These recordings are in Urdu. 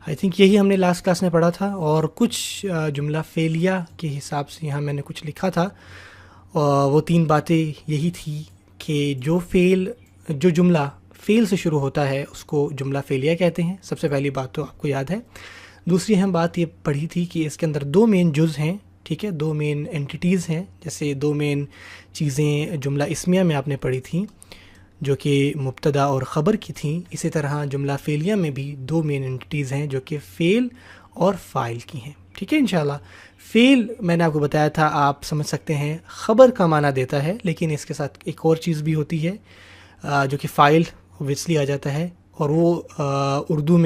آئی تھنک یہی ہم نے لاسٹ کلاس میں پڑھا تھا، اور کچھ جملہ فعلیہ کے حساب سے یہاں میں نے کچھ لکھا تھا، اور وہ 3 باتیں یہی تھی کہ جو جملہ فعل سے شروع ہوتا ہے اس کو جملہ فعلیہ کہتے ہیں. سب سے پہلی بات تو آپ کو یاد ہے. دوسری ہم بات یہ پڑھی تھی کہ اس کے اندر 2 مین جز ہیں، ٹھیک ہے، 2 مین اینٹیٹیز ہیں. جیسے 2 مین چیزیں جملہ اسمیہ میں آپ نے پڑھی تھیں جو کہ مبتدا اور خبر کی تھیں، اسی طرح جملہ فعلیہ میں بھی 2 مین اینٹیز ہیں جو کہ فعل اور فاعل کی ہیں. ٹھیک ہے انشاءاللہ. فعل میں نے آپ کو بتایا تھا، آپ سمجھ سکتے ہیں خبر کا معنی دیتا ہے، لیکن اس کے ساتھ ایک اور چیز بھی ہوتی ہے جو کہ فاعل اوبویسلی آ جاتا ہے، اور وہ اردو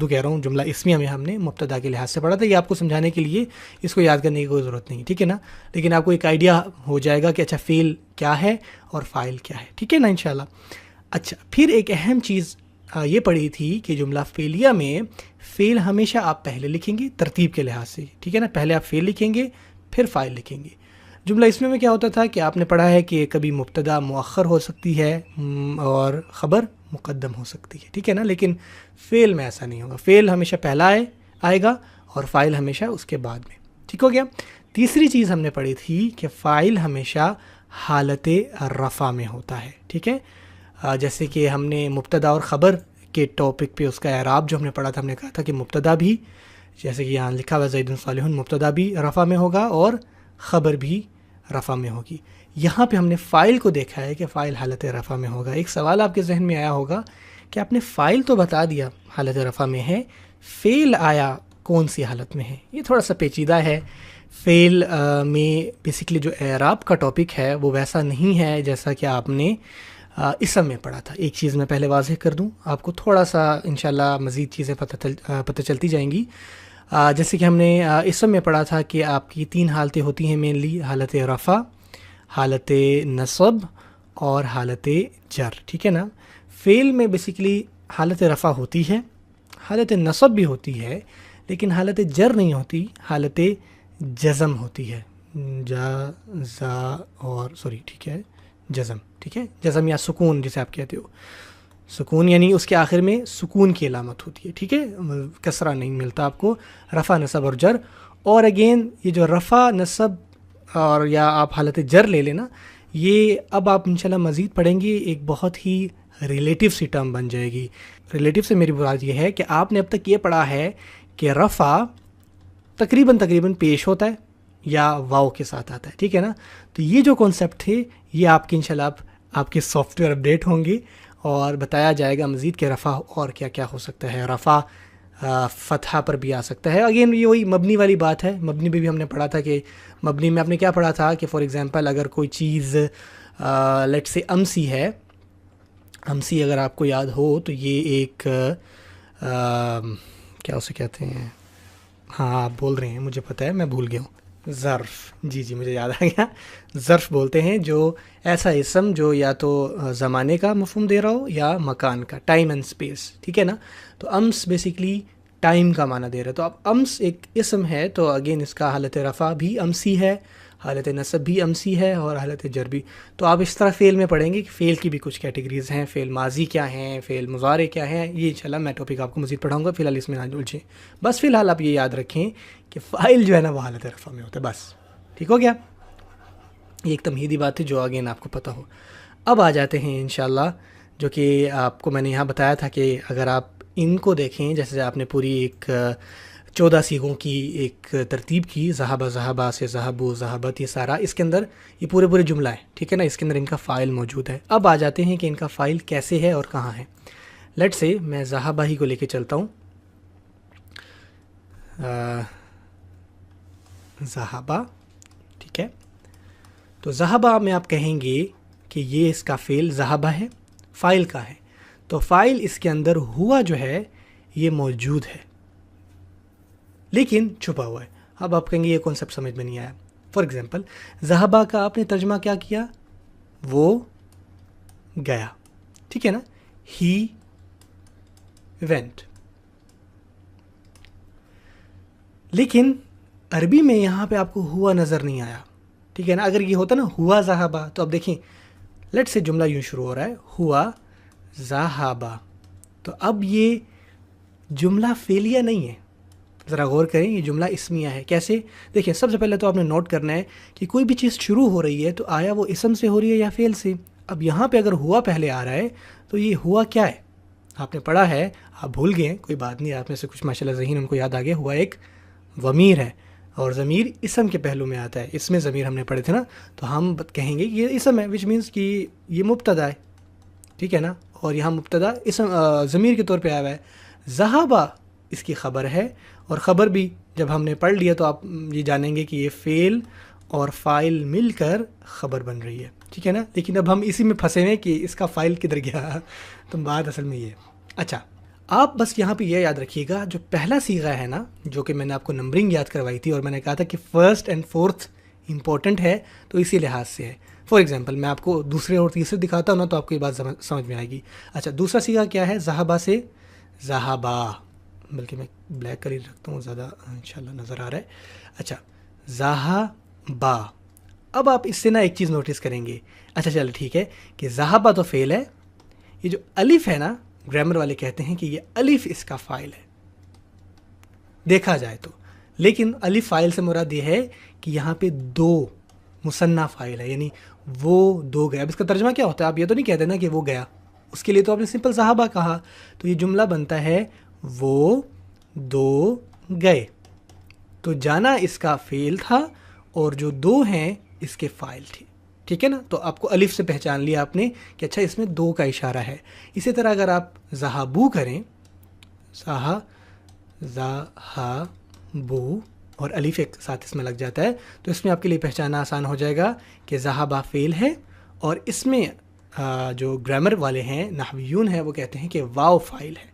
کہہ رہا ہوں، جملہ اسمیہ میں ہم نے مبتدا کے لحاظ سے پڑھا تھا. یہ آپ کو سمجھانے کے لیے اس کو یاد کرنے کی کوئی ضرورت نہیں، ٹھیک ہے نا، لیکن آپ کو ایک آئیڈیا ہو جائے گا کہ اچھا فعل کیا ہے اور فاعل کیا ہے. ٹھیک ہے نا انشاءاللہ. اچھا، پھر ایک اہم چیز یہ پڑھی تھی کہ جملہ فعلیہ میں فعل ہمیشہ آپ پہلے لکھیں گے ترتیب کے لحاظ سے، ٹھیک ہے نا، پہلے آپ فعل لکھیں گے پھر فاعل لکھیں گے. جملہ اس میں کیا ہوتا تھا کہ آپ نے پڑھا ہے کہ کبھی مبتدا مؤخر ہو سکتی ہے اور خبر مقدم ہو سکتی ہے، ٹھیک ہے نا، لیکن فعل میں ایسا نہیں ہوگا. فعل ہمیشہ پہلا آئے گا اور فاعل ہمیشہ اس کے بعد میں. ٹھیک ہو گیا. تیسری چیز ہم نے پڑھی تھی کہ فاعل ہمیشہ حالت رفع میں ہوتا ہے. ٹھیک ہے، جیسے کہ ہم نے مبتدا اور خبر کے ٹاپک پہ اس کا اعراب جو ہم نے پڑھا تھا، ہم نے کہا تھا کہ مبتدا بھی، جیسے کہ یہاں لکھا ہوا زید صالح، مبتدا بھی رفع میں ہوگا اور خبر بھی رفع میں ہوگی. یہاں پہ ہم نے فاعل کو دیکھا ہے کہ فاعل حالت رفع میں ہوگا. ایک سوال آپ کے ذہن میں آیا ہوگا کہ آپ نے فاعل تو بتا دیا حالت رفع میں ہے، فعل آیا کون سی حالت میں ہے؟ یہ تھوڑا سا پیچیدہ ہے. فعل میں بیسکلی جو اعراب کا ٹاپک ہے وہ ویسا نہیں ہے جیسا کہ آپ نے اسم میں پڑھا تھا. ایک چیز میں پہلے واضح کر دوں، آپ کو تھوڑا سا انشاءاللہ مزید چیزیں پتہ چلتی جائیں گی. جیسے کہ ہم نے اسم میں پڑھا تھا کہ آپ کی 3 حالتیں ہوتی ہیں مینلی، حالت رفع، حالت نصب اور حالت جر. ٹھیک ہے نا. فعل میں بیسکلی حالت رفع ہوتی ہے، حالت نصب بھی ہوتی ہے، لیکن حالت جر نہیں ہوتی، حالت جزم ہوتی ہے. ٹھیک ہے، جزم. ٹھیک ہے، جزم یا سکون جسے آپ کہتے ہو. سکون یعنی اس کے آخر میں سکون کی علامت ہوتی ہے. ٹھیک ہے، کسرہ نہیں ملتا آپ کو. رفع، نصب اور جر. اور اگین یہ جو رفع، نصب اور یا آپ حالت جر لے لینا، یہ اب آپ انشاءاللہ مزید پڑھیں گے، ایک بہت ہی ریلیٹیو سی ٹرم بن جائے گی. ریلیٹیو سے میری مراد یہ ہے کہ آپ نے اب تک یہ پڑھا ہے کہ رفع تقریباً پیش ہوتا ہے یا واو کے ساتھ آتا ہے. ٹھیک ہے نا. تو یہ جو کانسیپٹ تھے یہ آپ کے انشاءاللہ آپ کے سافٹ ویئر اپڈیٹ ہوں گے اور بتایا جائے گا مزید کہ رفع اور کیا کیا ہو سکتا ہے. رفع فتحہ پر بھی آ سکتا ہے. اگین یہ وہی مبنی والی بات ہے. مبنی بھی ہم نے پڑھا تھا کہ مبنی میں آپ نے کیا پڑھا تھا کہ فار ایگزامپل اگر کوئی چیز لیٹ سے امسی ہے، امسی اگر آپ کو یاد ہو تو یہ ایک کیا اسے کہتے ہیں، ہاں آپ بول رہے ہیں، مجھے پتہ ہے، میں بھول گیا ہوں. ظرف، جی مجھے یاد آ گیا. ظرف بولتے ہیں جو ایسا اسم جو یا تو زمانے کا مفہوم دے رہا ہو یا مکان کا، ٹائم اینڈ اسپیس. ٹھیک ہے نا. تو امس بیسکلی ٹائم کا معنی دے رہا ہے. تو اب امس ایک اسم ہے تو اگین اس کا حالت رفع بھی امسی ہے، حالت نصب بھی امسی ہے اور حالت جر بھی. تو آپ اس طرح فعل میں پڑھیں گے کہ فعل کی بھی کچھ کیٹیگریز ہیں، فعل ماضی کیا ہیں، فعل مضارع کیا ہیں. یہ انشاءاللہ میں ٹاپک آپ کو مزید پڑھاؤں گا، فی الحال اس میں نہ الجھیں. بس فی الحال آپ یہ یاد رکھیں کہ فاعل جو ہے نا وہ حالت رفع میں ہوتا ہے بس. ٹھیک ہو گیا. یہ ایک تمہیدی بات ہے جو اگین آپ کو پتہ ہو. اب آ جاتے ہیں انشاءاللہ جو کہ آپ کو میں نے یہاں بتایا تھا کہ اگر آپ ان کو دیکھیں، جیسے آپ نے پوری ایک 14 صیغوں کی ایک ترتیب کی، ذہبہ سے ذہبو، ذہبت، یہ سارا اس کے اندر یہ پورے جملہ ہے. ٹھیک ہے نا. اس کے اندر ان کا فاعل موجود ہے. اب آ جاتے ہیں کہ ان کا فاعل کیسے ہے اور کہاں ہے. لیٹ سے میں ذہبہ ہی کو لے کے چلتا ہوں. ذہبہ، ٹھیک ہے. تو ذہبہ میں آپ کہیں گے کہ یہ اس کا فعل ذہبہ ہے، فاعل کا ہے. تو فاعل اس کے اندر ہوا جو ہے یہ موجود ہے لیکن چھپا ہوا ہے. اب آپ کہیں گے یہ کانسیپٹ سمجھ میں نہیں آیا. فار ایگزامپل ذہبہ کا آپ نے ترجمہ کیا کیا؟ وہ گیا. ٹھیک ہے نا. He went. لیکن عربی میں یہاں پہ آپ کو ہوا نظر نہیں آیا. ٹھیک ہے نا. اگر یہ ہوتا نا ہوا ذہبہ، تو اب دیکھیں لیٹ سے جملہ یوں شروع ہو رہا ہے، ہوا ذہبہ. تو اب یہ جملہ فعلیہ نہیں ہے. ذرا غور کریں, یہ جملہ اسمیہ ہے. کیسے؟ دیکھیں, سب سے پہلے تو آپ نے نوٹ کرنا ہے کہ کوئی بھی چیز شروع ہو رہی ہے تو آیا وہ اسم سے ہو رہی ہے یا فعل سے. اب یہاں پہ اگر ہوا پہلے آ رہا ہے تو یہ ہوا کیا ہے؟ آپ نے پڑھا ہے, آپ بھول گئے, کوئی بات نہیں, آپ میں سے کچھ ماشاءاللہ ذہین ان کو یاد آ گیا. ہوا ایک ضمیر ہے, اور ضمیر اسم کے پہلو میں آتا ہے. اس میں ضمیر ہم نے پڑھے تھے نا, تو ہم کہیں گے یہ اسم ہے, وچ مینس کہ یہ مبتدا ہے, ٹھیک ہے نا. اور یہاں مبتدا اسم ضمیر کے طور پہ آیا ہوا ہے. ذہبا اس کی خبر ہے, اور خبر بھی جب ہم نے پڑھ لیا تو آپ یہ جانیں گے کہ یہ فعل اور فاعل مل کر خبر بن رہی ہے, ٹھیک ہے نا. لیکن اب ہم اسی میں پھنسے ہوئے کہ اس کا فاعل کدھر گیا, تو بات اصل میں یہ ہے. اچھا, آپ بس یہاں پہ یہ یاد رکھیے گا, جو پہلا صیغہ ہے نا, جو کہ میں نے آپ کو نمبرنگ یاد کروائی تھی, اور میں نے کہا تھا کہ فرسٹ اینڈ فورتھ امپورٹنٹ ہے, تو اسی لحاظ سے ہے. فار ایگزامپل میں آپ کو دوسرے اور تیسرے دکھاتا ہوں نا, تو آپ کو یہ بات سمجھ میں آئے گی. اچھا, دوسرا صیغہ کیا ہے؟ ذہبا سے ذہبا, بلکہ میں بلیک کر ہی رکھتا ہوں, زیادہ انشاءاللہ نظر آ رہا ہے. اچھا, ذہبا. اب آپ اس سے نا ایک چیز نوٹس کریں گے. اچھا چلو ٹھیک ہے کہ ذہبا تو فعل ہے, یہ جو الف ہے نا, گرامر والے کہتے ہیں کہ یہ الف اس کا فاعل ہے دیکھا جائے تو. لیکن الف فاعل سے مراد یہ ہے کہ یہاں پہ دو مثنیٰ فاعل ہے, یعنی وہ دو گئے. اب اس کا ترجمہ کیا ہوتا ہے؟ آپ یہ تو نہیں کہتے نا کہ وہ گیا, اس کے لیے تو آپ نے سمپل ذہبا کہا, تو یہ جملہ بنتا ہے وہ دو گئے. تو جانا اس کا فعل تھا, اور جو دو ہیں اس کے فاعل تھے, ٹھیک ہے نا. تو آپ کو الف سے پہچان لیا آپ نے کہ اچھا اس میں دو کا اشارہ ہے. اسی طرح اگر آپ ذہبو کریں, ذہبو, اور الف ایک ساتھ اس میں لگ جاتا ہے, تو اس میں آپ کے لیے پہچاننا آسان ہو جائے گا کہ ذہبا فعل ہے, اور اس میں جو گرامر والے ہیں, نحویون ہیں, وہ کہتے ہیں کہ واو فاعل ہے,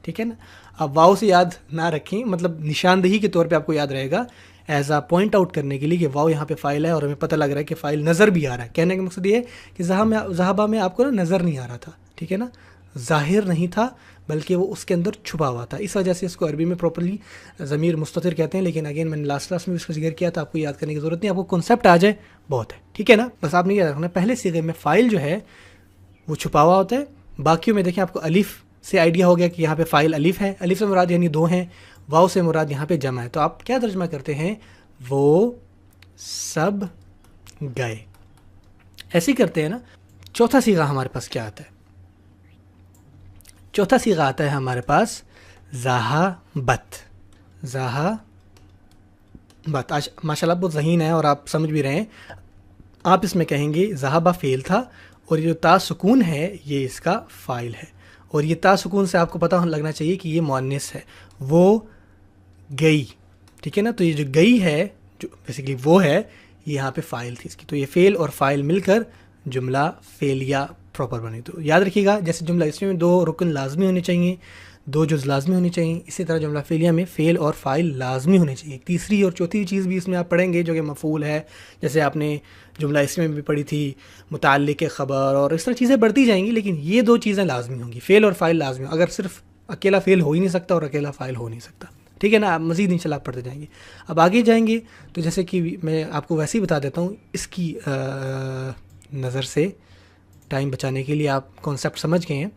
ٹھیک ہے نا. اب واو سے یاد نہ رکھیں, مطلب نشاندہی کے طور پہ آپ کو یاد رہے گا, ایز اے پوائنٹ آؤٹ کرنے کے لیے کہ واو یہاں پہ فاعل ہے, اور ہمیں پتہ لگ رہا ہے کہ فاعل نظر بھی آ رہا ہے. کہنے کا مقصد یہ ہے کہ ذہبا میں آپ کو نا نظر نہیں آ رہا تھا, ٹھیک ہے نا, ظاہر نہیں تھا, بلکہ وہ اس کے اندر چھپا ہوا تھا. اس وجہ سے اس کو عربی میں پراپرلی ضمیر مستتر کہتے ہیں. لیکن اگین میں نے لاسٹ کلاس میں اس کا ذکر کیا تھا, آپ کو یاد کرنے کی ضرورت نہیں, آپ کو کنسیپٹ آ جائے بہت ہے, ٹھیک ہے نا. بس آپ نے یاد رکھنا پہلے صیغے میں فاعل جو ہے وہ چھپا ہوا ہوتا ہے. باقیوں میں دیکھیں آپ کو الف سے آئیڈیا ہو گیا کہ یہاں پہ فاعل الف ہے, الف سے مراد یعنی دو ہیں, واو سے مراد یہاں پہ جمع ہے. تو آپ کیا ترجمہ کرتے ہیں؟ وہ سب گئے, ایسے ہی کرتے ہیں نا. چوتھا صیغہ ہمارے پاس کیا آتا ہے؟ چوتھا صیغہ آتا ہے ہمارے پاس ذہبت. ذہبت, آج ماشاءاللہ بہت ذہین ہے, اور آپ سمجھ بھی رہے ہیں. آپ اس میں کہیں گے ذہبہ فعل تھا, اور یہ جو تا سکون ہے یہ اس کا فاعل ہے, اور یہ تا سکون سے آپ کو پتہ لگنا چاہیے کہ یہ مؤنث ہے. وہ گئی, ٹھیک ہے نا. تو یہ جو گئی ہے, جو بیسیکلی وہ ہے, یہ یہاں پہ فاعل تھی اس کی. تو یہ فعل اور فاعل مل کر جملہ فعلیہ پراپر بنی. تو یاد رکھیے گا, جیسے جملہ اس میں دو رکن لازمی ہونے چاہیے, دو جز لازمی ہونی چاہیے, اسی طرح جملہ فعلیہ میں فعل اور فاعل لازمی ہونے چاہیے. تیسری اور چوتھی چیز بھی اس میں آپ پڑھیں گے جو کہ مفعول ہے, جیسے آپ نے جملہ اس میں بھی پڑھی تھی, متعلق خبر, اور اس طرح چیزیں بڑھتی جائیں گی. لیکن یہ دو چیزیں لازمی ہوں گی, فعل اور فاعل لازمی. اگر صرف اکیلا فعل ہو ہی نہیں سکتا اور اکیلا فاعل ہو نہیں سکتا, ٹھیک ہے نا. آپ مزید انشاءاللہ پڑھتے جائیں گے. اب آگے جائیں گے تو جیسے کہ میں آپ کو ویسے ہی بتا دیتا ہوں, اس کی نظر سے ٹائم بچانے کے لیے آپ کانسیپٹ سمجھ گئے ہیں.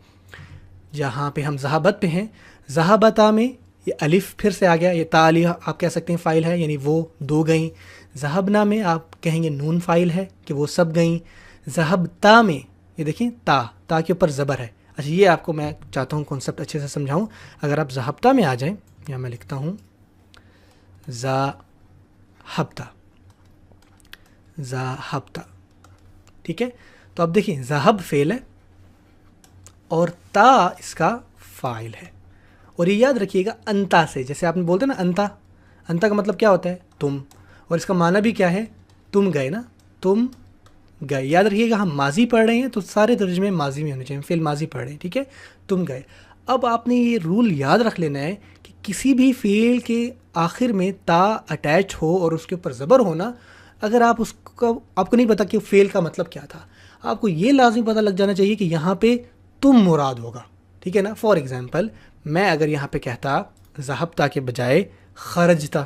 جہاں پہ ہم ذہبت پہ ہیں, ذہبتا میں یہ الف پھر سے آ گیا, یہ تا علی آپ کہہ سکتے ہیں فاعل ہے, یعنی وہ دو گئیں. ذہبنا میں آپ کہیں گے نون فاعل ہے کہ وہ سب گئیں. ذہبتا میں یہ دیکھیں تا کے اوپر زبر ہے. اچھا, یہ آپ کو میں چاہتا ہوں کانسیپٹ اچھے سے سمجھاؤں. اگر آپ ذہبتا میں آ جائیں, یا میں لکھتا ہوں ذہبتا, ٹھیک ہے. تو اب دیکھیں ذہب فعل ہے اور تا اس کا فاعل ہے. اور یہ یاد رکھیے گا انتا سے, جیسے آپ نے بولتے ہیں نا انتا کا مطلب کیا ہوتا ہے؟ تم, اور اس کا معنی بھی کیا ہے؟ تم گئے نا, تم گئے. یاد رکھیے گا ہم ماضی پڑھ رہے ہیں تو سارے ترجمے ماضی میں ہونے چاہیے, فعل ماضی پڑھ رہے ہیں, ٹھیک ہے, تم گئے. اب آپ نے یہ رول یاد رکھ لینا ہے کہ کسی بھی فعل کے آخر میں تا اٹیچ ہو اور اس کے اوپر زبر ہونا, اگر آپ اس کو, آپ کو نہیں پتا کہ فعل کا مطلب کیا تھا, آپ کو یہ لازمی پتہ لگ جانا چاہیے کہ یہاں پہ تم مراد ہوگا, ٹھیک ہے نا. فار ایگزامپل میں اگر یہاں پہ کہتا ذہبتا کے بجائے خرجتا,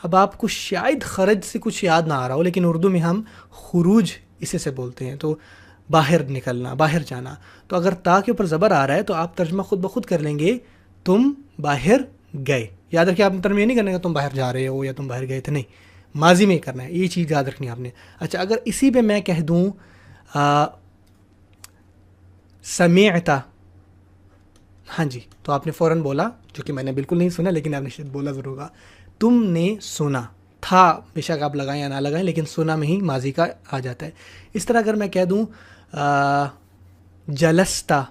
اب آپ کو شاید خرج سے کچھ یاد نہ آ رہا ہو, لیکن اردو میں ہم خروج اسے سے بولتے ہیں. تو باہر نکلنا، باہر جانا. تو اگر تا کے اوپر زبر آ رہا ہے تو آپ ترجمہ خود بخود کر لیں گے تم باہر گئے. یاد رکھیے آپ نے ترجمہ یہ نہیں کرنے کا تم باہر جا رہے ہو یا تم باہر گئے تھے، نہیں، ماضی میں کرنا ہے. یہ چیز یاد رکھنی ہے آپ نے. اچھا اگر اسی پہ میں کہہ دوں سمعت، ہاں جی، تو آپ نے فوراً بولا، جو کہ میں نے بالکل نہیں سنا لیکن آپ نے شاید بولا ضرور ہوگا، تم نے سنا. تھا بے شک آپ لگائیں یا نہ لگائیں لیکن سنا میں ہی ماضی کا آ جاتا ہے. اس طرح اگر میں کہہ دوں جلستا،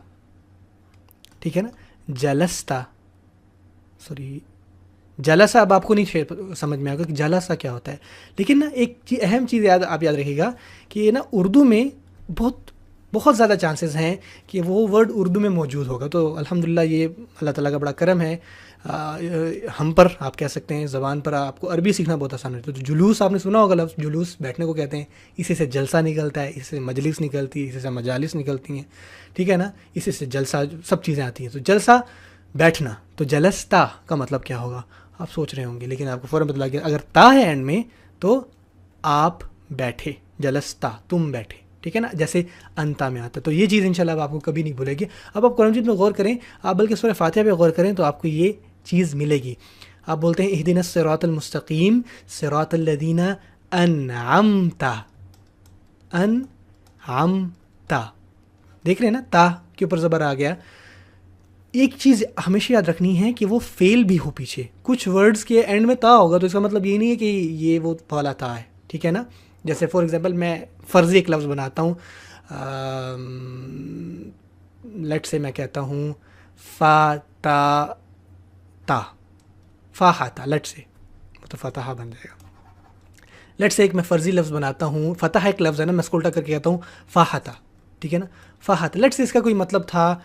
ٹھیک ہے نا، جلستا، سوری جلسہ، اب آپ کو نہیں سمجھ میں آئے گا کہ جلسہ کیا ہوتا ہے. لیکن نا ایک اہم چیز آپ یاد رکھیے گا کہ نا اردو میں بہت زیادہ چانسز ہیں کہ وہ ورڈ اردو میں موجود ہوگا. تو الحمدللہ یہ اللہ تعالیٰ کا بڑا کرم ہے ہم پر، آپ کہہ سکتے ہیں زبان پر آپ کو عربی سیکھنا بہت آسان ہے. تو جلوس آپ نے سنا ہوگا لفظ، جلوس بیٹھنے کو کہتے ہیں، اسی سے جلسہ نکلتا ہے، اسی سے مجلس نکلتی ہے، اسی سے مجالس نکلتی ہیں، ٹھیک ہے نا، اسی سے جلسہ سب چیزیں آتی ہیں. تو جلسہ بیٹھنا، تو جلستا کا مطلب کیا ہوگا آپ سوچ رہے ہوں گے، لیکن آپ کو فوراً بتلا گیا اگر تا ہے اینڈ میں تو آپ بیٹھے، جلستا تم بیٹھے، ٹھیک ہے نا، جیسے انتا میں آتا ہے. تو یہ چیز انشاءاللہ آپ کو کبھی نہیں بھولے گی. اب آپ قرآن مجید میں غور کریں، آپ بلکہ سورہ فاتحہ پہ غور کریں تو آپ کو یہ چیز ملے گی. آپ بولتے ہیں اہدنا الصراط المستقیم صراط الذین انعمت، انعمت، دیکھ رہے ہیں نا، تا کے اوپر زبر آ گیا. ایک چیز ہمیشہ یاد رکھنی ہے کہ وہ فیل بھی ہو پیچھے. کچھ ورڈز کے اینڈ میں تا ہوگا تو اس کا مطلب یہ نہیں ہے کہ یہ وہ والا تا ہے، ٹھیک ہے نا. جیسے فار ایگزامپل میں فرضی ایک لفظ بناتا ہوں، لیٹ سے میں کہتا ہوں فاتح، فاحتا، لیٹ سے تو فتح بن جائے گا. لیٹ سے ایک میں فرضی لفظ بناتا ہوں، فتح ایک لفظ ہے نا، میں اس کو الٹا کر کے کہتا ہوں فاحتا، ٹھیک ہے نا، فاحتا. لیٹ سے اس کا کوئی مطلب تھا،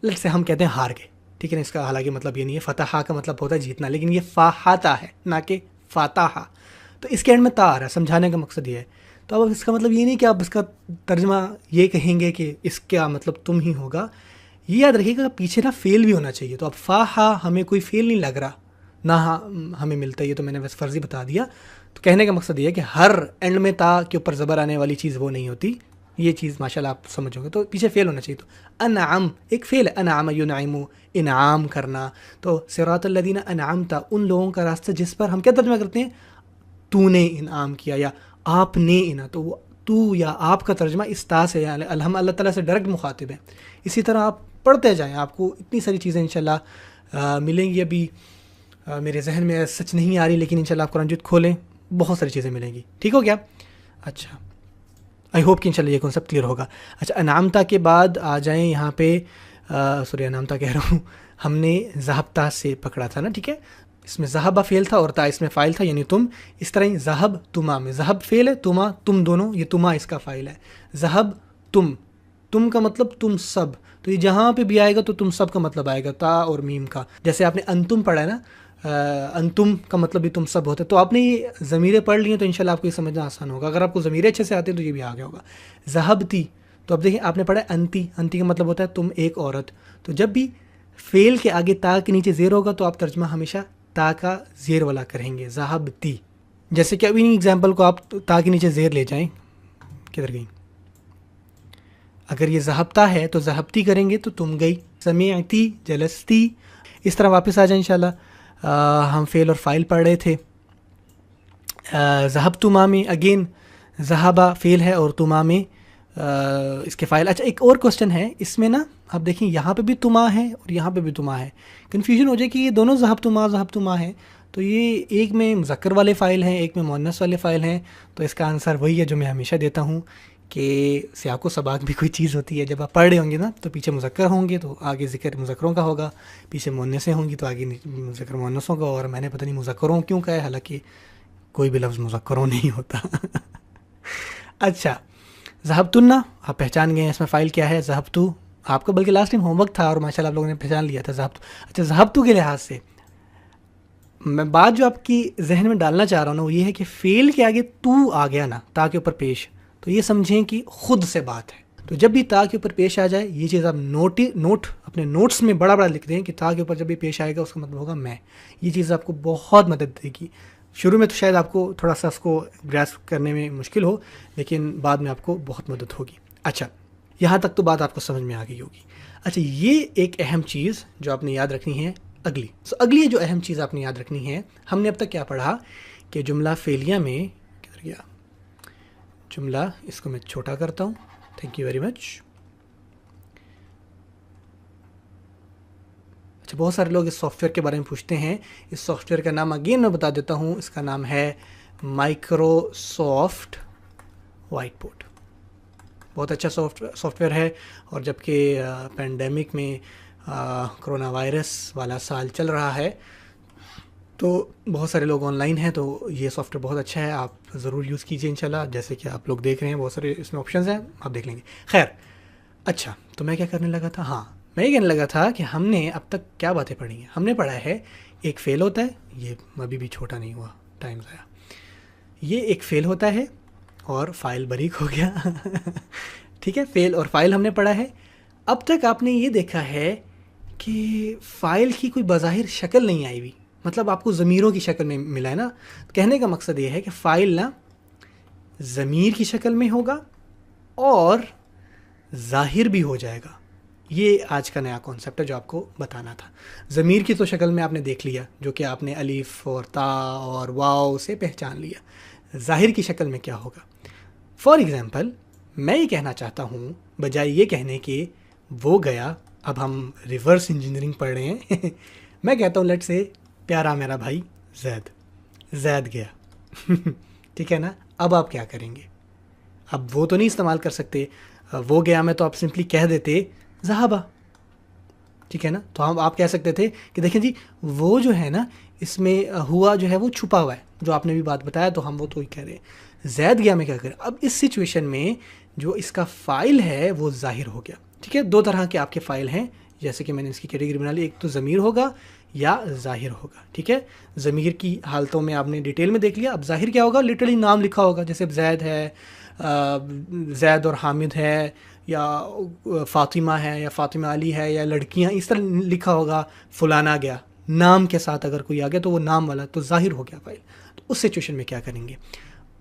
لیٹ سے ہم کہتے ہیں ہار گئے، ٹھیک ہے نا، اس کا حالانکہ مطلب یہ نہیں ہے. فتح کا مطلب ہوتا ہے جیتنا، لیکن یہ فاحتا ہے نہ کہ فاتح. تو اس کے اینڈ میں تا آ رہا ہے، سمجھانے کا مقصد یہ ہے. تو اب اس کا مطلب یہ نہیں کہ آپ اس کا ترجمہ یہ کہیں گے کہ اس کا مطلب تم ہی ہوگا. یہ یاد رکھیے گا پیچھے نا فیل بھی ہونا چاہیے. تو اب فاحا ہمیں کوئی فیل نہیں لگ رہا، نہ ہمیں ملتا ہے، یہ تو میں نے بس فرضی بتا دیا. تو کہنے کا مقصد یہ ہے کہ ہر اینڈ میں تا کے اوپر زبر آنے والی چیز وہ نہیں ہوتی. یہ چیز ماشاءاللہ آپ سمجھو گے. تو پیچھے فیل ہونا چاہیے. تو انعم ایک فیل ہے، انعم ینعم، انعام کرنا. تو صراط الذین انعمت، ان لوگوں کا راستہ جس پر ہم کیا ترجمہ کرتے ہیں، تو نے انعام کیا یا آپ نے تو وہ تو یا آپ کا ترجمہ اس تا سے، ہم اللہ تعالیٰ سے ڈائریکٹ مخاطب ہیں. اسی طرح آپ پڑھتے جائیں، آپ کو اتنی ساری چیزیں انشاءاللہ ملیں گی. ابھی میرے ذہن میں سچ نہیں آ رہی، لیکن انشاءاللہ آپ قرآن مجید کھولیں، بہت ساری چیزیں ملیں گی. ٹھیک ہو گیا؟ اچھا، آئی ہوپ کہ انشاءاللہ یہ کنسیپٹ کلیئر ہوگا. اچھا، انعامتا کے بعد آ جائیں یہاں پہ، سوری انعامتا کہہ رہا ہوں، ہم نے ذہبتا سے پکڑا تھا نا، ٹھیک ہے. اس میں ذہبہ فعل تھا اور تا اس میں فاعل تھا، یعنی تم. اس طرح ہی ذہب تما میں ذہب فعل ہے، تما تم دونوں، یہ تما اس کا فاعل ہے. ذہب تم کا مطلب تم سب. تو یہ جہاں پہ بھی آئے گا تو تم سب کا مطلب آئے گا، تا اور میم کا. جیسے آپ نے انتم پڑھا ہے نا، انتم کا مطلب بھی تم سب ہوتا ہے. تو آپ نے یہ ضمیریں پڑھ لی ہیں تو انشاءاللہ آپ کو یہ سمجھنا آسان ہوگا. اگر آپ کو ضمیریں اچھے سے آتے ہیں تو یہ بھی آ گیا ہوگا. ذہبتی، تو اب دیکھیں آپ نے پڑھا ہے انتی، انتی کا مطلب ہوتا ہے تم ایک عورت. تو جب بھی فعل کے آگے تا کے نیچے زیر ہوگا تو آپ ترجمہ ہمیشہ تا کا زیر والا کریں گے، ذہبتی. جیسے کہ ابھی ایگزامپل کو آپ تا کے نیچے زیر لے جائیں، کدھر گئی، اگر یہ ذہبتا ہے تو ذہبتی کریں گے تو تم گئی. سمعتی، جلستی. اس طرح واپس آ جائیں انشاءاللہ. ہم فعل اور فاعل پڑھ رہے تھے. ذہبتما میں اگین ذہبہ فعل ہے اور تما میں اس کے فاعل. اچھا، ایک اور کوسچن ہے اس میں نا، آپ دیکھیں یہاں پہ بھی تما ہے اور یہاں پہ بھی تما ہے. کنفیوژن ہو جائے کہ یہ دونوں ذہبتما ہیں، تو یہ ایک میں مذکر والے فاعل ہیں، ایک میں مؤنث والے فاعل ہیں. تو اس کا آنسر وہی ہے جو میں ہمیشہ دیتا ہوں کہ سیاق و سباق بھی کوئی چیز ہوتی ہے. جب آپ پڑھ رہے ہوں گے نا تو پیچھے مذکر ہوں گے تو آگے ذکر مذکروں کا ہوگا، پیچھے مؤنثیں ہوں گی تو آگے ذکر مؤنثوں کا. اور میں نے پتہ نہیں مذکروں کیوں کہا ہے، حالانکہ کوئی بھی لفظ مذکروں نہیں ہوتا. اچھا، ذہبتن آپ پہچان گئے ہیں، اس میں فاعل کیا ہے، ذہبتو. آپ کا بلکہ لاسٹ ٹائم ہوم ورک تھا اور ماشاءاللہ آپ لوگوں نے پہچان لیا تھا ذہبتو. اچھا، ذہبتو کے لحاظ سے میں بات جو آپ کی ذہن میں ڈالنا چاہ رہا ہوں نا، وہ یہ ہے کہ فعل کے آگے تو آ گیا نا تا کے اوپر پیش، تو یہ سمجھیں کہ خود سے بات ہے. تو جب بھی تا کے اوپر پیش آ جائے، یہ چیز آپ نوٹ اپنے نوٹس میں بڑا لکھ دیں کہ تا کے اوپر جب بھی پیش آئے گا اس کا مطلب ہوگا میں. یہ چیز آپ کو بہت مدد دے گی. شروع میں تو شاید آپ کو تھوڑا سا اس کو گریسپ کرنے میں مشکل ہو، لیکن بعد میں آپ کو بہت مدد ہوگی. اچھا، یہاں تک تو بات آپ کو سمجھ میں آ گئی ہوگی. اچھا یہ ایک اہم چیز جو آپ نے یاد رکھنی ہے. اگلی جو اہم چیز آپ نے یاد رکھنی ہے, ہم نے اب تک کیا پڑھا کہ جملہ فعلیہ میں کدھر گیا جملہ, اس کو میں چھوٹا کرتا ہوں, تھینک یو ویری مچ. اچھا بہت سارے لوگ اس سافٹ ویئر کے بارے میں پوچھتے ہیں. اس سافٹ ویئر کا نام اگین میں بتا دیتا ہوں, اس کا نام ہے مائکروسافٹ وائٹ بورڈ. بہت اچھا سافٹ ویئر ہے, اور جب کہ پینڈیمک میں کرونا وائرس والا سال چل رہا ہے تو بہت سارے لوگ آن لائن ہیں, تو یہ سافٹ ویئر بہت اچھا ہے, آپ ضرور یوز کیجیے انشاءاللہ. جیسے کہ آپ لوگ دیکھ رہے ہیں بہت سارے اس میں آپشنز ہیں, آپ دیکھ لیں گے. خیر اچھا, تو میں کیا کرنے لگا تھا, ہاں میں یہ کہنے لگا تھا کہ ہم نے اب تک کیا باتیں پڑھی ہیں. ہم نے پڑھا ہے ایک فعل ہوتا ہے, یہ ابھی بھی چھوٹا نہیں ہوا, ٹائم ضائع. یہ ایک فعل ہوتا ہے اور فائل بریک ہو گیا ٹھیک ہے, فعل اور فائل ہم نے پڑھا ہے. اب تک آپ نے یہ دیکھا ہے کہ فائل کی کوئی بظاہر شکل نہیں آئی ہوئی, مطلب آپ کو ضمیروں کی شکل میں ملا ہے نا. کہنے کا مقصد یہ ہے کہ فائل نا ضمیر کی شکل میں ہوگا اور ظاہر بھی ہو جائے گا. یہ آج کا نیا کانسیپٹ ہے جو آپ کو بتانا تھا. ضمیر کی تو شکل میں آپ نے دیکھ لیا, جو کہ آپ نے الف اور تا اور واو سے پہچان لیا. ظاہر کی شکل میں کیا ہوگا؟ فار ایگزامپل میں یہ کہنا چاہتا ہوں, بجائے یہ کہنے کہ وہ گیا, اب ہم ریورس انجینئرنگ پڑھ رہے ہیں میں کہتا ہوں لیٹ سے پیارا میرا بھائی زید گیا ٹھیک ہے نا. اب آپ کیا کریں گے؟ اب وہ تو نہیں استعمال کر سکتے, وہ گیا میں تو آپ سمپلی کہہ دیتے ذہبا, ٹھیک ہے نا. تو ہم آپ کہہ سکتے تھے کہ دیکھیں جی وہ جو ہے نا اس میں ہوا جو ہے وہ چھپا ہوا ہے, جو آپ نے بھی بات بتایا, تو ہم وہ تو ہی کہہ رہے ہیں. زید گیا میں کیا کریں؟ اب اس سچویشن میں جو اس کا فائل ہے وہ ظاہر ہو گیا. ٹھیک ہے, دو طرح کے آپ کے فائل ہیں, جیسے کہ میں نے اس کی کیٹیگری بنا لی. ایک تو ضمیر ہوگا یا ظاہر ہوگا. ٹھیک ہے, ضمیر کی حالتوں میں آپ نے ڈیٹیل میں دیکھ لیا. اب ظاہر کیا ہوگا؟ لٹرلی نام لکھا ہوگا, جیسے زید ہے, زید اور حامد ہے, یا فاطمہ ہے, یا فاطمہ علی ہے, یا لڑکیاں, اس طرح لکھا ہوگا. فلانا گیا نام کے ساتھ, اگر کوئی آ گیا تو وہ نام والا, تو ظاہر ہو گیا فائل. تو اس سچویشن میں کیا کریں گے؟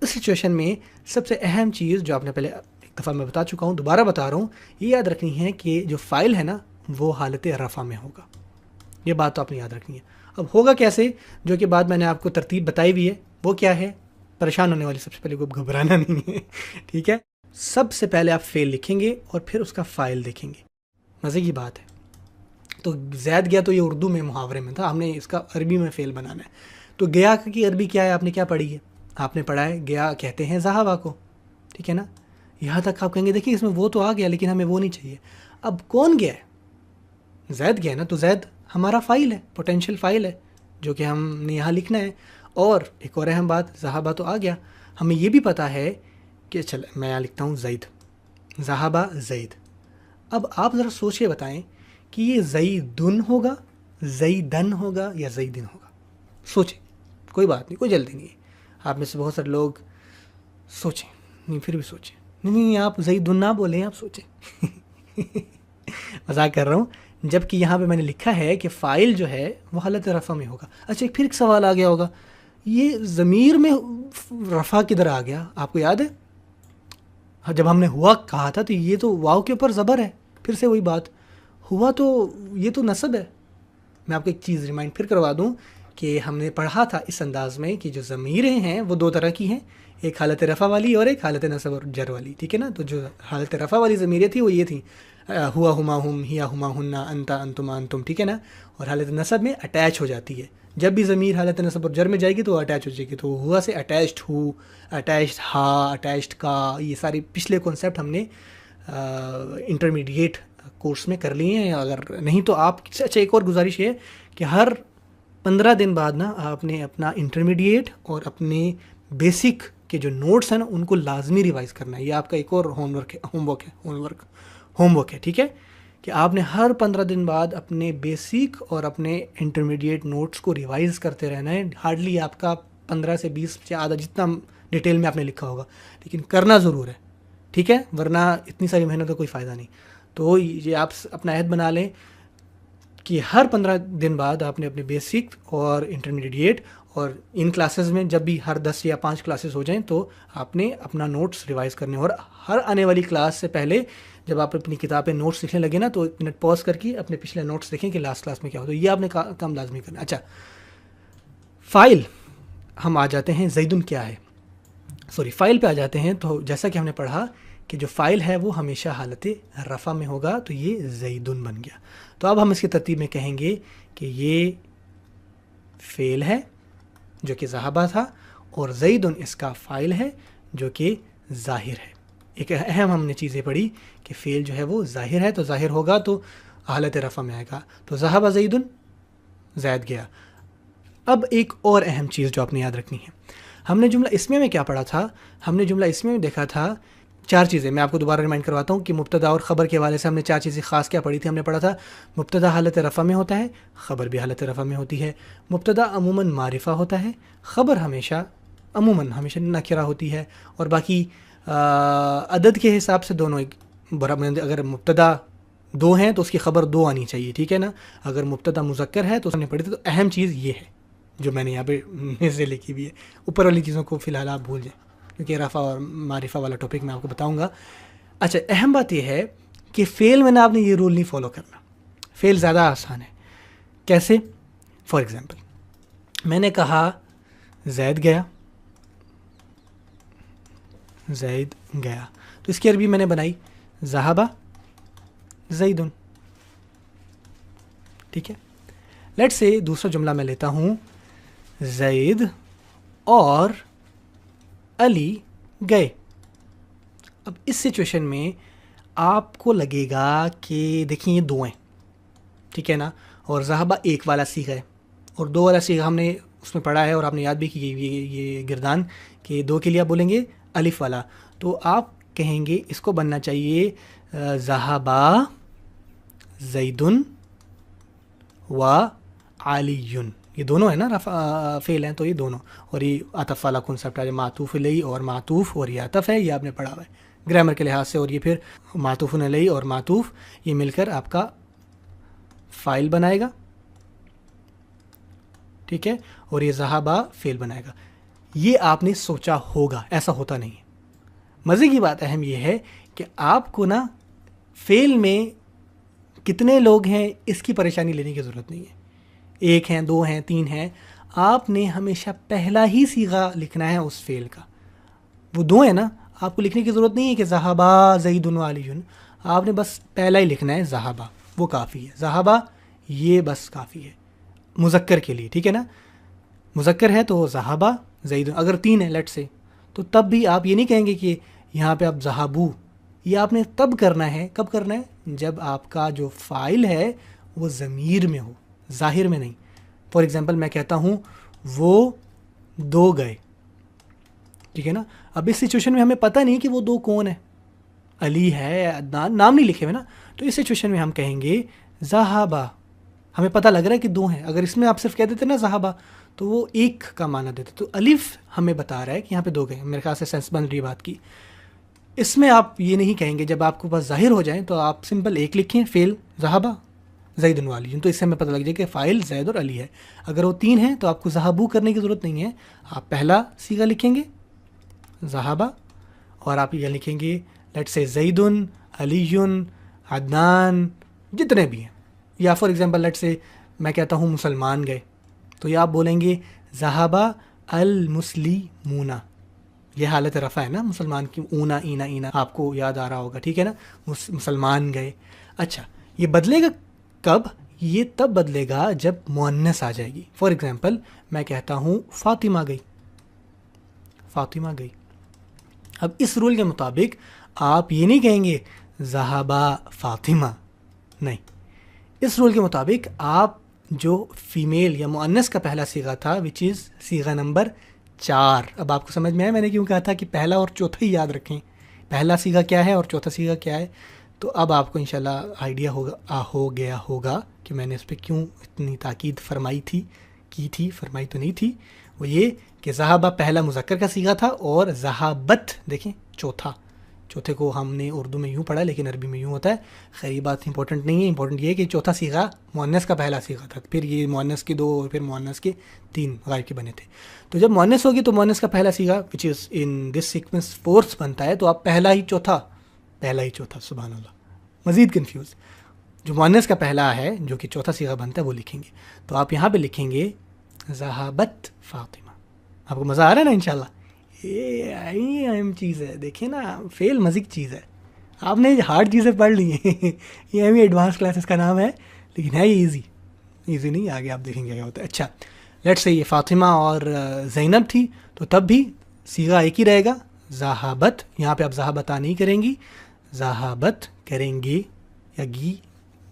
اس سچویشن میں سب سے اہم چیز جو آپ نے پہلے ایک دفعہ میں بتا چکا ہوں, دوبارہ بتا رہا ہوں, یہ یاد رکھنی ہے کہ جو فائل ہے نا وہ حالت رفع میں ہوگا. یہ بات تو آپ نے یاد رکھنی ہے. اب ہوگا کیسے؟ جو کہ بعد میں نے آپ کو ترتیب بتائی بھی ہے, وہ کیا ہے؟ پریشان ہونے والی سب سے پہلے کوئی گھبرانا نہیں ہے ٹھیک ہے. سب سے پہلے آپ فعل لکھیں گے اور پھر اس کا فائل دیکھیں گے. مزے کی بات ہے. تو زید گیا تو یہ اردو میں محاورے میں تھا, ہم نے اس کا عربی میں فعل بنانا ہے. تو گیا کی عربی کیا ہے؟ آپ نے کیا پڑھی ہے؟ آپ نے پڑھا ہے گیا کہتے ہیں ذہبا کو, ٹھیک ہے نا. یہاں تک آپ کہیں گے دیکھیں اس میں وہ تو آ گیا لیکن ہمیں وہ نہیں چاہیے. اب کون گیا ہے؟ زید گیا نا, تو زید ہمارا فائل ہے, پوٹینشیل فائل ہے, جو کہ ہم نے یہاں لکھنا ہے. اور ایک اور اہم بات, ذہبا تو آ گیا, ہمیں یہ بھی پتہ ہے کہ چل میں یہاں لکھتا ہوں زید, ذہبا زید. اب آپ ذرا سوچے بتائیں کہ یہ زیدن ہوگا, زیدن ہوگا, یا زیدن ہوگا؟ سوچیں, کوئی بات نہیں, کوئی جلدی نہیں ہے. آپ میں سے بہت سارے لوگ سوچیں, نہیں پھر بھی سوچیں, نہیں آپ زیدن نہ بولیں, آپ سوچیں مذاق کر رہا ہوں. جب کہ یہاں پہ میں نے لکھا ہے کہ فائل جو ہے وہ حالت رفع میں ہوگا. اچھا پھر ایک سوال آ گیا ہوگا, یہ ضمیر میں رفع کدھر آ گیا؟ آپ کو یاد ہے جب ہم نے ہوا کہا تھا تو یہ تو واو کے اوپر زبر ہے. پھر سے وہی بات, ہوا تو یہ تو نصب ہے. میں آپ کو ایک چیز ریمائنڈ پھر کروا دوں کہ ہم نے پڑھا تھا اس انداز میں کہ جو ضمیریں ہیں وہ دو طرح کی ہیں, ایک حالت رفع والی اور ایک حالت نصب اور جر والی. ٹھیک ہے نا. تو جو حالت رفع والی ضمیریں تھیں وہ یہ تھیں, ہوا ہما ہم, ہیا ہما ہننا, انتا انتما انتم, ٹھیک ہے نا. اور حالت نصب میں اٹیچ ہو جاتی ہے. جب بھی ضمیر حالت نصب اور جر میں جائے گی تو وہ اٹیچ ہو جائے گی. تو ہوا سے اٹیچڈ ہو, اٹیچڈ ہا, اٹیچڈ کا, یہ سارے پچھلے کانسیپٹ ہم نے انٹرمیڈیٹ کورس میں کر لیے ہیں. اگر نہیں تو آپ, اچھا ایک اور گزارش ہے کہ ہر 15 دن بعد نا آپ نے اپنا انٹرمیڈیٹ اور اپنے بیسک کے جو نوٹس ہیں نا ان کو لازمی ریوائز کرنا ہے. یہ آپ کا ایک اور ہوم ورک ہے ٹھیک ہے, کہ آپ نے ہر 15 دن بعد اپنے بیسک اور اپنے انٹرمیڈیٹ نوٹس کو ریوائز کرتے رہنا ہے. ہارڈلی آپ کا 15 سے 20 سے آدھا جتنا ڈیٹیل میں آپ نے لکھا ہوگا, لیکن کرنا ضرور ہے, ٹھیک ہے, ورنہ اتنی ساری محنت کا کوئی فائدہ نہیں. تو یہ آپ اپنا عہد بنا لیں کہ ہر 15 دن بعد آپ نے اپنے بیسک اور انٹرمیڈیٹ, اور ان کلاسز میں جب بھی ہر 10 یا 5 کلاسز ہو جائیں تو آپ نے اپنا نوٹس ریوائز کرنے, اور ہر آنے والی کلاس سے پہلے جب آپ اپنی کتابیں نوٹس لکھنے لگے نا تو 1 منٹ پاز کر کے اپنے پچھلے نوٹس دیکھیں کہ لاسٹ کلاس میں کیا ہو. تو یہ آپ نے کام لازمی کرنا. اچھا فائل ہم آ جاتے ہیں, زیدن کیا ہے, سوری فائل پہ آ جاتے ہیں. تو جیسا کہ ہم نے پڑھا کہ جو فائل ہے وہ ہمیشہ حالت رفع میں ہوگا, تو یہ زیدن بن گیا. تو اب ہم اس کی ترتیب میں کہیں گے کہ یہ فعل ہے جو کہ ذہبہ تھا, اور زیدن اس کا فائل ہے جو کہ ظاہر ہے. ایک اہم ہم نے چیزیں پڑھی کہ فعل جو ہے وہ ظاہر ہے, تو ظاہر ہوگا تو حالت رفع میں آئے گا. تو ذہبہ زیدن, زید گیا. اب ایک اور اہم چیز جو آپ نے یاد رکھنی ہے, ہم نے جملہ اسمیہ میں کیا پڑھا تھا؟ ہم نے جملہ اسمیہ میں دیکھا تھا 4 چیزیں. میں آپ کو دوبارہ ریمائنڈ کرواتا ہوں کہ مبتدا اور خبر کے حوالے سے ہم نے 4 چیزیں خاص کیا پڑھی تھی. ہم نے پڑھا تھا مبتدا حالت رفع میں ہوتا ہے, خبر بھی حالت رفع میں ہوتی ہے. مبتدا عموماً معرفہ ہوتا ہے, خبر ہمیشہ نکرہ ہوتی ہے, اور باقی عدد کے حساب سے دونوں برابر. اگر مبتدا 2 ہیں تو اس کی خبر 2 آنی چاہیے, ٹھیک ہے نا. اگر مبتدا مذکر ہے تو ہم نے پڑھی تھی. تو اہم چیز یہ ہے جو میں نے یہاں پہ سے لکھی ہوئی ہے. اوپر والی چیزوں کو فی الحال آپ بھول جائیں کیونکہ رفع اور معرفہ والا ٹاپک میں آپ کو بتاؤں گا. اچھا اہم بات یہ ہے کہ فعل میں نے آپ نے یہ رول نہیں فالو کرنا. فعل زیادہ آسان ہے. کیسے؟ فار ایگزامپل میں نے کہا زید گیا, زید گیا, تو اس کی عربی میں نے بنائی ذہبہ زیدن, ٹھیک ہے. لیٹ سے دوسرا جملہ میں لیتا ہوں, زید اور علی گئے. اب اس سچویشن میں آپ کو لگے گا کہ دیکھیں یہ 2 ہیں, ٹھیک ہے نا, اور ذہبہ 1 والا صیغہ ہے اور 2 والا صیغہ ہم نے اس میں پڑھا ہے, اور آپ نے یاد بھی کی یہ گردان کہ 2 کے لیے آپ بولیں گے الف والا. تو آپ کہیں گے اس کو بننا چاہیے ذہبہ زیدن و علیٌ. یہ دونوں ہیں نا فعل ہیں, تو یہ دونوں, اور یہ عطف والا کنسپٹ ہے, معطوف علیہ اور معطوف, اور یہ عطف ہے, یہ آپ نے پڑھا ہوا ہے گرامر کے لحاظ سے. اور یہ پھر معطوف علیہ اور معطوف یہ مل کر آپ کا فائل بنائے گا, ٹھیک ہے, اور یہ ذہبہ فعل بنائے گا. یہ آپ نے سوچا ہوگا, ایسا ہوتا نہیں ہے. مزے کی بات اہم یہ ہے کہ آپ کو نا فعل میں کتنے لوگ ہیں اس کی پریشانی لینے کی ضرورت نہیں ہے. 1 ہیں, 2 ہیں, 3 ہیں, آپ نے ہمیشہ پہلا ہی صیغہ لکھنا ہے اس فعل کا. وہ 2 ہیں نا, آپ کو لکھنے کی ضرورت نہیں ہے کہ ذہبہ زیدن و علیٌ. آپ نے بس پہلا ہی لکھنا ہے ذہبہ, وہ کافی ہے. ذہبہ یہ بس کافی ہے مذکر کے لیے, ٹھیک ہے نا. مذکر ہے تو ذہبہ زیدن. اگر 3 ہے لیٹ سے, تو تب بھی آپ یہ نہیں کہیں گے کہ یہاں پہ آپ ذہبو. یہ آپ نے تب کرنا ہے, کب کرنا ہے؟ جب آپ کا جو فاعل ہے وہ ضمیر میں ہو, ظاہر میں نہیں. فار ایگزامپل میں کہتا ہوں وہ 2 گئے, ٹھیک ہے نا. اب اس سچویشن میں ہمیں پتہ نہیں کہ وہ 2 کون ہیں, علی ہے, عدنان, نام نہیں لکھے ہوئے نا. تو اس سچویشن میں ہم کہیں گے ذہبہ. ہمیں پتہ لگ رہا ہے کہ 2 ہیں. اگر اس میں آپ صرف کہہ دیتے نا ذہبہ تو وہ 1 کا معنی دیتے. تو الف ہمیں بتا رہا ہے کہ یہاں پہ 2 گئے. میرے خیال سے سینس بن رہی بات کی. اس میں آپ یہ نہیں کہیں گے, جب آپ کو بس ظاہر ہو جائیں تو آپ سمپل 1 لکھیں فعل ذہبہ زیدن و علی, تو اس سے ہمیں پتہ لگ جائے کہ فاعل زید اور علی ہے. اگر وہ 3 ہیں تو آپ کو ذہبو کرنے کی ضرورت نہیں ہے. آپ پہلا صیغہ لکھیں گے ذہبہ, اور آپ یہ لکھیں گے لیٹ سے زیدن, علی, عدنان, جتنے بھی ہیں. یا فار ایگزامپل لیٹ سے میں کہتا ہوں مسلمان گئے, تو یہ آپ بولیں گے ذہبہ المسلمون. یہ حالت رفع ہے نا مسلمان کی, اونا اینا اینا آپ کو یاد آ رہا ہوگا, ٹھیک ہے نا. مسلمان گئے. اچھا یہ بدلے گا کب؟ یہ تب بدلے گا جب مؤنث آ جائے گی. فار ایگزامپل میں کہتا ہوں فاطمہ گئی, فاطمہ گئی. اب اس رول کے مطابق آپ یہ نہیں کہیں گے ذہبہ فاطمہ, نہیں. اس رول کے مطابق آپ جو فیمیل یا مؤنث کا پہلا صیغہ تھا وچ از صیغہ نمبر 4. اب آپ کو سمجھ میں آیا میں نے کیوں کہا تھا کہ پہلا اور چوتھا ہی یاد رکھیں, پہلا صیغہ کیا ہے اور چوتھا صیغہ کیا ہے. تو اب آپ کو انشاءاللہ آئیڈیا ہو گیا ہوگا کہ میں نے اس پہ کیوں اتنی تاکید فرمائی تھی. فرمائی تو نہیں تھی. وہ یہ کہ ذہبہ پہلا مذکر کا صیغہ تھا, اور ذہبت دیکھیں چوتھے کو ہم نے اردو میں یوں پڑھا لیکن عربی میں یوں ہوتا ہے. خیر یہ بات امپورٹنٹ نہیں ہے. امپورٹنٹ یہ ہے کہ چوتھا صیغہ مؤنث کا پہلا صیغہ تھا, پھر یہ مؤنث کے 2 اور پھر مؤنث کے 3 غائب کے بنے تھے. تو جب مؤنث ہوگی تو مؤنث کا پہلا صیغہ وچ از ان دس سیکوینس فورس بنتا ہے, تو آپ پہلا ہی چوتھا پہلا ہی چوتھا، سبحان اللہ، مزید کنفیوز. جو مؤنث کا پہلا ہے جو کہ چوتھا صیغہ بنتا ہے وہ لکھیں گے. تو آپ یہاں پہ لکھیں گے ذہبت فاطمہ. آپ کو مزہ آ رہا ہے نا انشاءاللہ؟ یہ اہم چیز ہے. دیکھیں نا فعل مزید چیز ہے. آپ نے ہارڈ چیزیں پڑھ لی ہیں یہ ابھی ایڈوانس کلاسز کا نام ہے، لیکن ہے یہ ایزی نہیں. آگے آپ دیکھیں گے کیا ہوتا ہے. اچھا لیٹ سے یہ فاطمہ اور زینب تھی، تو تب بھی صیغہ ایک ہی رہے گا ذہبت. یہاں پہ آپ ذہبت نہیں کریں گی، ذہبت کریں گے، یا گی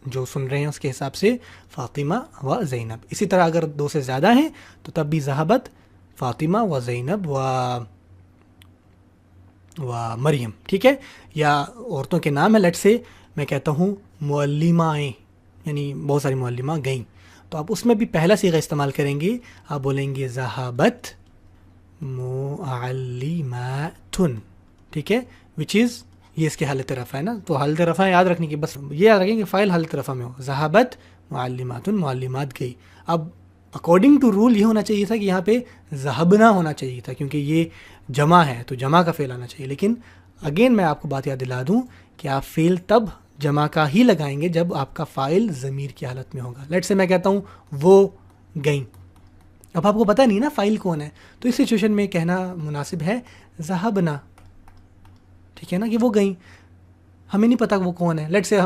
جو سن رہے ہیں اس کے حساب سے فاطمہ و زینب. اسی طرح اگر دو سے زیادہ ہیں تو تب بھی ذہبت فاطمہ و زینب و مریم. ٹھیک ہے. یا عورتوں کے نام ہے، لیٹ سے میں کہتا ہوں معلمائیں، یعنی بہت ساری معلمہ گئیں، تو آپ اس میں بھی پہلا صیغہ استعمال کریں گے. آپ بولیں گے ذہبت معلماتن. ٹھیک ہے، وچ از یہ اس کی حالت رفع ہے نا. تو حالت رفع یاد رکھنے کی، بس یہ یاد رکھیں کہ فاعل حالت رفع میں ہو. ذہبت معلماتن، معلمات گئی. اب اکارڈنگ ٹو رول یہ ہونا چاہیے تھا کہ یہاں پہ ذہبنا ہونا چاہیے تھا، کیونکہ یہ جمع ہے تو جمع کا فعل آنا چاہیے. لیکن اگین میں آپ کو بات یاد دلا دوں کہ آپ فعل تب جمع کا ہی لگائیں گے جب آپ کا فاعل ضمیر کی حالت میں ہوگا. لیٹ سے میں کہتا ہوں وہ گئیں، اب آپ کو پتہ نہیں نا فاعل کون ہے، تو اس سچویشن میں کہنا مناسب ہے ذہبنا. ٹھیک ہے نا، کہ وہ گئیں، ہمیں نہیں پتہ وہ کون ہے. لیٹ سے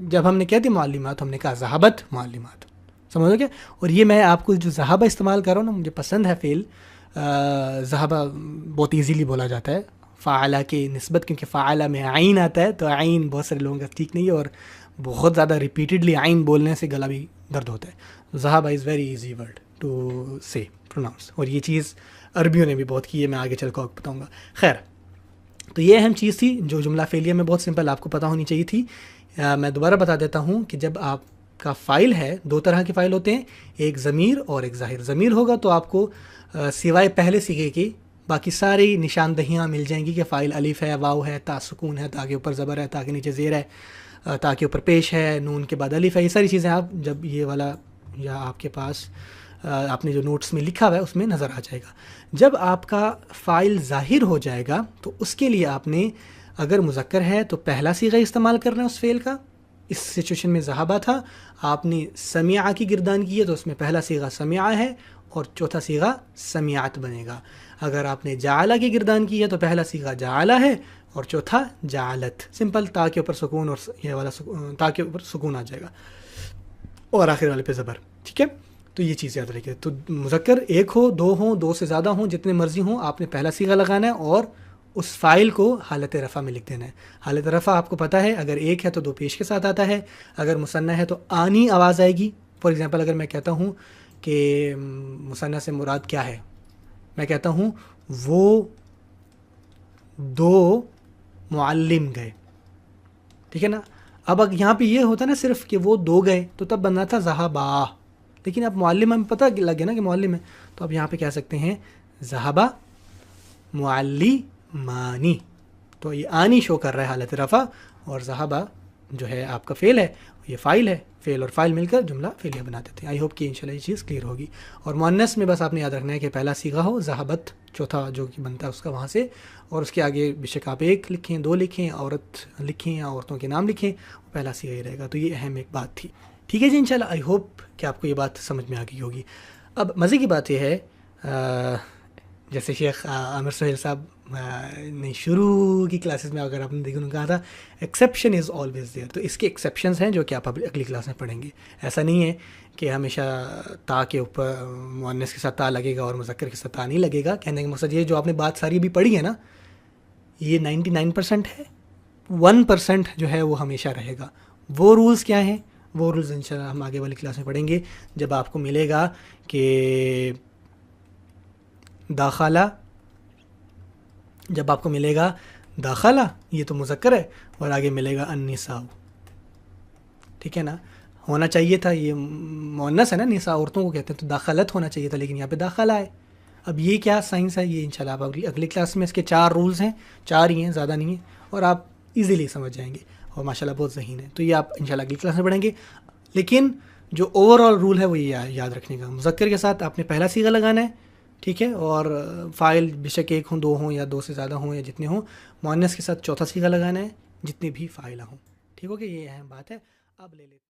جب ہم نے کہہ دی معلمات، ہم نے کہا ذہبت معلمات. سمجھو کیا؟ اور یہ میں آپ کو جو ذہبہ استعمال کر رہا ہوں نا، مجھے پسند ہے فعل ذہبہ، بہت ایزیلی بولا جاتا ہے فعلہ کی نسبت، کیونکہ فعلہ میں عین آتا ہے، تو عین بہت سارے لوگوں کا ٹھیک نہیں ہے، اور بہت زیادہ ریپیٹڈلی عین بولنے سے گلا بھی درد ہوتا ہے. ذہبہ is very easy word to say pronounce, اور یہ چیز عربیوں نے بھی بہت کی ہے، میں آگے چل کے آپ بتاؤں گا. خیر، تو یہ اہم چیز تھی جو جملہ فعلیہ میں بہت سمپل آپ کو پتہ ہونی چاہیے تھی. میں دوبارہ بتا دیتا ہوں کہ جب آپ کا فاعل ہے، دو طرح کے فاعل ہوتے ہیں، ایک ضمیر اور ایک ظاہر. ضمیر ہوگا تو آپ کو سوائے پہلے صیغے کے باقی ساری نشاندہیاں مل جائیں گی کہ فاعل الف ہے، واو ہے، تا سکون ہے، تا کے اوپر زبر ہے، تا کے نیچے زیر ہے، تا کے اوپر پیش ہے، نون کے بعد الف ہے. یہ ساری چیزیں آپ جب یہ والا یا آپ کے پاس آپ نے جو نوٹس میں لکھا ہوا ہے اس میں نظر آ جائے گا. جب آپ کا فاعل ظاہر ہو جائے گا تو اس کے لیے آپ نے اگر مذکر ہے تو پہلا صیغہ استعمال کرنا ہے اس فعل کا. اس سچویشن میں ذہبہ تھا، آپ نے سمعہ کی گردان کی ہے تو اس میں پہلا صیغہ سمعہ ہے اور چوتھا صیغہ سمعت بنے گا. اگر آپ نے جعلہ کی گردان کی ہے تو پہلا صیغہ جعلہ ہے اور چوتھا جعلت. سمپل، تا کے اوپر سکون، اور یہ والا تا کے اوپر سکون آ جائے گا اور آخر والے پہ زبر. ٹھیک ہے، تو یہ چیز یاد رکھیے. تو مذکر ایک ہو، دو ہوں، دو سے زیادہ ہوں، جتنے مرضی ہوں، آپ نے پہلا صیغہ لگانا ہے اور اس فاعل کو حالت رفع میں لکھ دینا ہے. حالت رفع آپ کو پتہ ہے، اگر ایک ہے تو دو پیش کے ساتھ آتا ہے، اگر مثنیٰ ہے تو آنی آواز آئے گی. فار ایگزامپل اگر میں کہتا ہوں کہ مثنیٰ سے مراد کیا ہے، میں کہتا ہوں وہ دو معلم گئے. ٹھیک ہے نا. اب یہاں پہ یہ ہوتا نا صرف کہ وہ دو گئے تو تب بننا تھا ذہبا، لیکن اب معلم ہمیں پتہ لگے نا کہ معلم ہے، تو اب یہاں پہ کہہ سکتے ہیں ذہبا معلمانی. تو یہ آنی شو کر رہا ہے حالت رفع، اور ذہبا جو ہے آپ کا فعل ہے، یہ فاعل ہے. فعل اور فاعل مل کر جملہ فعلیہ بنا دیتے ہیں. آئی ہوپ کہ انشاءاللہ یہ چیز کلیئر ہوگی. اور مؤنث میں بس آپ نے یاد رکھنا ہے کہ پہلا صیغہ ہو ذہبت، چوتھا جو کہ بنتا ہے اس کا وہاں سے، اور اس کے آگے بے شک آپ ایک لکھیں، دو لکھیں، عورت لکھیں یا عورتوں کے نام لکھیں، پہلا صیغہ ہی رہے گا. تو یہ اہم ایک بات تھی. ٹھیک ہے جی، انشاءاللہ آئی ہوپ کہ آپ کو یہ بات سمجھ میں آ گئی ہوگی. اب مزے کی بات یہ ہے، جیسے شیخ عامر سہیل صاحب نے شروع کی کلاسز میں اگر آپ نے دیکھا، انہوں نے کہا تھا ایکسیپشن از آلویز دیئر. تو اس کے ایکسیپشنز ہیں جو کہ آپ اگلی کلاس میں پڑھیں گے. ایسا نہیں ہے کہ ہمیشہ تا کے اوپر مؤنث کے ساتھ تا لگے گا اور مذکر کے ساتھ تا نہیں لگے گا. کہنے کا مقصد یہ جو آپ نے بات ساری ابھی پڑھی ہے نا، یہ 99% ہے، 1% جو ہے وہ ہمیشہ رہے گا. وہ رولز کیا ہیں؟ وہ رولز انشاءاللہ ہم آگے والی کلاس میں پڑھیں گے، جب آپ کو ملے گا کہ داخلہ، جب آپ کو ملے گا داخلہ یہ تو مذکر ہے، اور آگے ملے گا النساء. ٹھیک ہے نا. ہونا چاہیے تھا، یہ مؤنث ہے نا، نساء عورتوں کو کہتے ہیں، تو داخلت ہونا چاہیے تھا، لیکن یہاں پہ داخلہ ہے. اب یہ کیا سائنس ہے، یہ انشاءاللہ آپ اگلی کلاس میں، اس کے 4 رولز ہیں، 4 ہی ہیں، زیادہ نہیں ہیں، اور آپ ایزیلی سمجھ جائیں گے، اور ماشاءاللہ بہت ذہین ہے. تو یہ آپ انشاءاللہ اگلی کلاس میں پڑھیں گے. لیکن جو اوور آل رول ہے وہ یہ یاد رکھنے کا، مذکر کے ساتھ آپ نے پہلا صیغہ لگانا ہے. ٹھیک ہے، اور فاعل بے شک ایک ہوں، دو ہوں، یا دو سے زیادہ ہوں، یا جتنے ہوں. مؤنث کے ساتھ چوتھا صیغہ لگانا ہے، جتنے بھی فائلہ ہوں. ٹھیک ہو گیا, یہ اہم بات ہے. اب لے لیتے